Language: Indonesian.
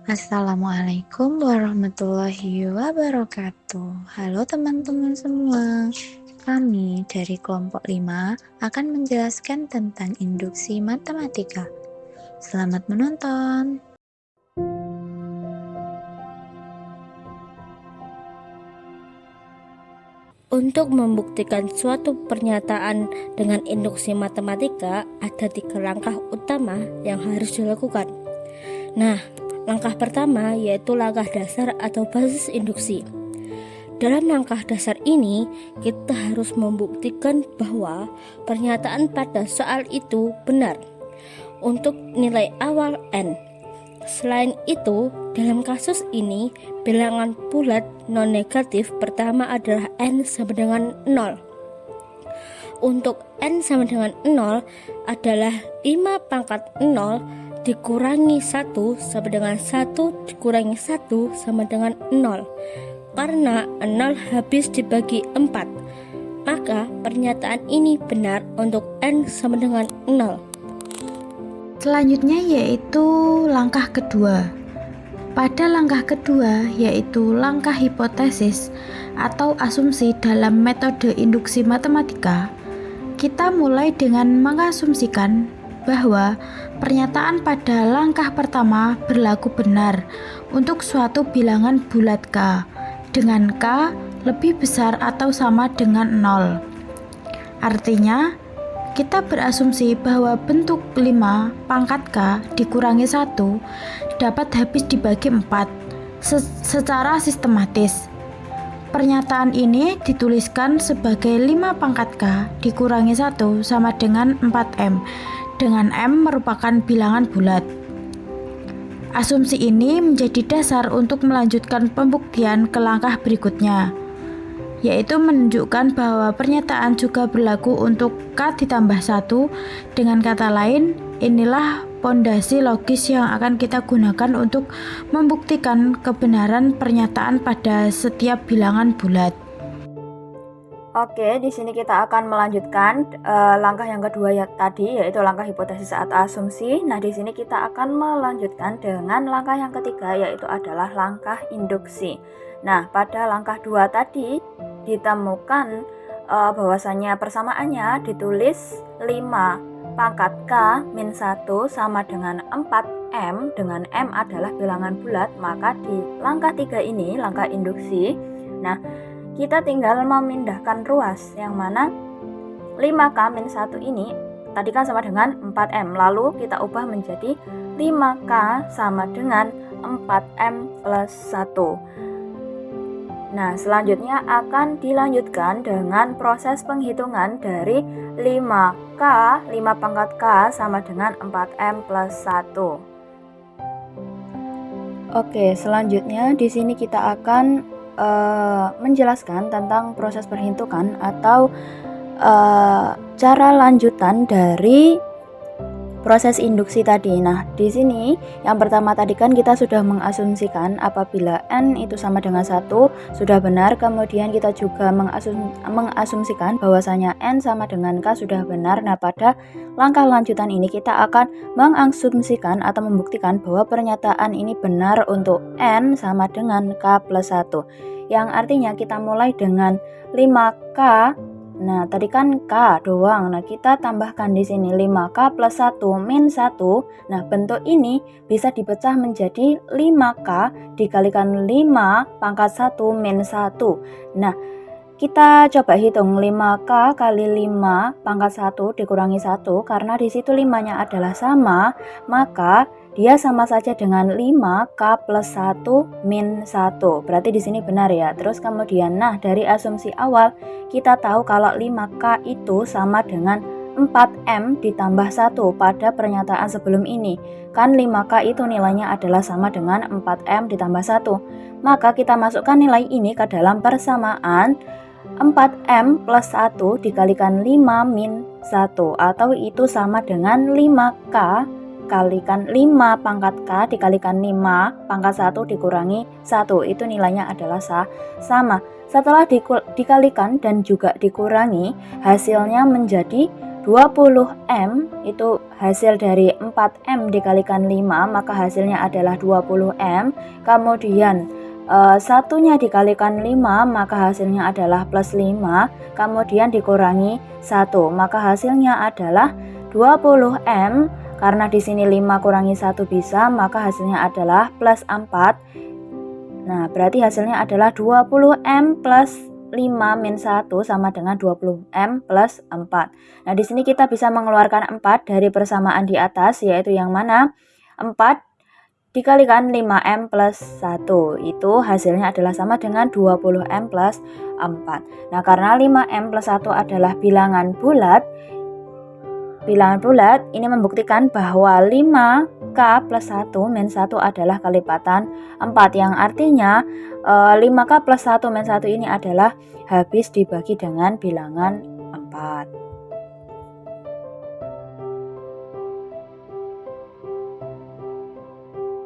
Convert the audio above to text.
Assalamualaikum warahmatullahi wabarakatuh. Halo teman-teman semua. Kami dari kelompok 5 akan menjelaskan tentang induksi matematika. Selamat menonton. Untuk membuktikan suatu pernyataan dengan induksi matematika, ada 3 langkah utama yang harus dilakukan. Nah, langkah pertama yaitu langkah dasar atau basis induksi. Dalam langkah dasar ini, kita harus membuktikan bahwa pernyataan pada soal itu benar untuk nilai awal n. Selain itu, dalam kasus ini, bilangan bulat non-negatif pertama adalah n sama dengan 0. Untuk n sama dengan 0 adalah 5 pangkat 0 dikurangi 1 sama dengan 1 dikurangi 1 sama dengan 0. Karena 0 habis dibagi 4, maka pernyataan ini benar untuk n sama dengan 0. Selanjutnya yaitu langkah kedua. Pada langkah kedua yaitu langkah hipotesis atau asumsi dalam metode induksi matematika, kita mulai dengan mengasumsikan bahwa pernyataan pada langkah pertama berlaku benar untuk suatu bilangan bulat K dengan K lebih besar atau sama dengan 0. Artinya, kita berasumsi bahwa bentuk 5 pangkat K dikurangi 1 dapat habis dibagi 4 secara sistematis. Pernyataan ini dituliskan sebagai 5 pangkat K dikurangi 1 sama dengan 4M, dengan M merupakan bilangan bulat. Asumsi ini menjadi dasar untuk melanjutkan pembuktian ke langkah berikutnya, yaitu menunjukkan bahwa pernyataan juga berlaku untuk K ditambah 1. Dengan kata lain, inilah pondasi logis yang akan kita gunakan untuk membuktikan kebenaran pernyataan pada setiap bilangan bulat. Oke, di sini kita akan melanjutkan langkah yang kedua tadi, yaitu langkah hipotesis atau asumsi. Nah, di sini kita akan melanjutkan dengan langkah yang ketiga, yaitu adalah langkah induksi. Nah, pada langkah 2 tadi ditemukan bahwasannya persamaannya ditulis 5 pangkat K min 1 sama dengan 4M, dengan M adalah bilangan bulat. Maka di langkah 3 ini, langkah induksi, nah kita tinggal memindahkan ruas, yang mana 5K min 1 ini tadi kan sama dengan 4M, lalu kita ubah menjadi 5K sama dengan 4M plus 1. Nah, selanjutnya akan dilanjutkan dengan proses penghitungan dari 5K, 5 pangkat K sama dengan 4M plus 1. Oke, selanjutnya di sini kita akan menjelaskan tentang proses perhitungan atau cara lanjutan dari proses induksi tadi. Nah, di sini yang pertama tadi kan kita sudah mengasumsikan apabila n itu sama dengan 1 sudah benar, kemudian kita juga mengasumsikan bahwasanya n sama dengan K sudah benar. Nah, pada langkah lanjutan ini kita akan mengasumsikan atau membuktikan bahwa pernyataan ini benar untuk n sama dengan K plus 1, yang artinya kita mulai dengan 5K. Nah, tadi kan K doang. Nah, kita tambahkan di sini 5K plus 1 min 1. Nah, bentuk ini bisa dipecah menjadi 5K dikalikan 5 pangkat 1 min 1. Nah, kita coba hitung 5K kali 5 pangkat 1 dikurangi 1. Karena di situ 5-nya adalah sama, maka dia sama saja dengan 5K plus 1 min 1. Berarti di sini benar ya. Terus kemudian, nah dari asumsi awal kita tahu kalau 5K itu sama dengan 4M ditambah 1 pada pernyataan sebelum ini. Kan 5K itu nilainya adalah sama dengan 4M ditambah 1. Maka kita masukkan nilai ini ke dalam persamaan 4M plus 1 dikalikan 5 min 1, atau itu sama dengan 5K kalikan 5 pangkat K dikalikan 5 pangkat 1 dikurangi 1, itu nilainya adalah sama. Setelah dikalikan dan juga dikurangi, hasilnya menjadi 20M itu hasil dari 4M dikalikan 5, maka hasilnya adalah 20M. Kemudian satunya dikalikan 5, maka hasilnya adalah plus 5. Kemudian dikurangi 1, maka hasilnya adalah 20M. Karena di sini 5 kurangi 1 bisa, maka hasilnya adalah plus 4. Nah, berarti hasilnya adalah 20M plus 5 min 1 sama dengan 20M plus 4. Nah, di sini kita bisa mengeluarkan 4 dari persamaan di atas, yaitu yang mana? 4 dikalikan 5M plus 1. Itu hasilnya adalah sama dengan 20M plus 4. Nah, karena 5M plus 1 adalah bilangan bulat, ini membuktikan bahwa 5K plus 1 min 1 adalah kelipatan 4, yang artinya 5K plus 1 min 1 ini adalah habis dibagi dengan bilangan 4.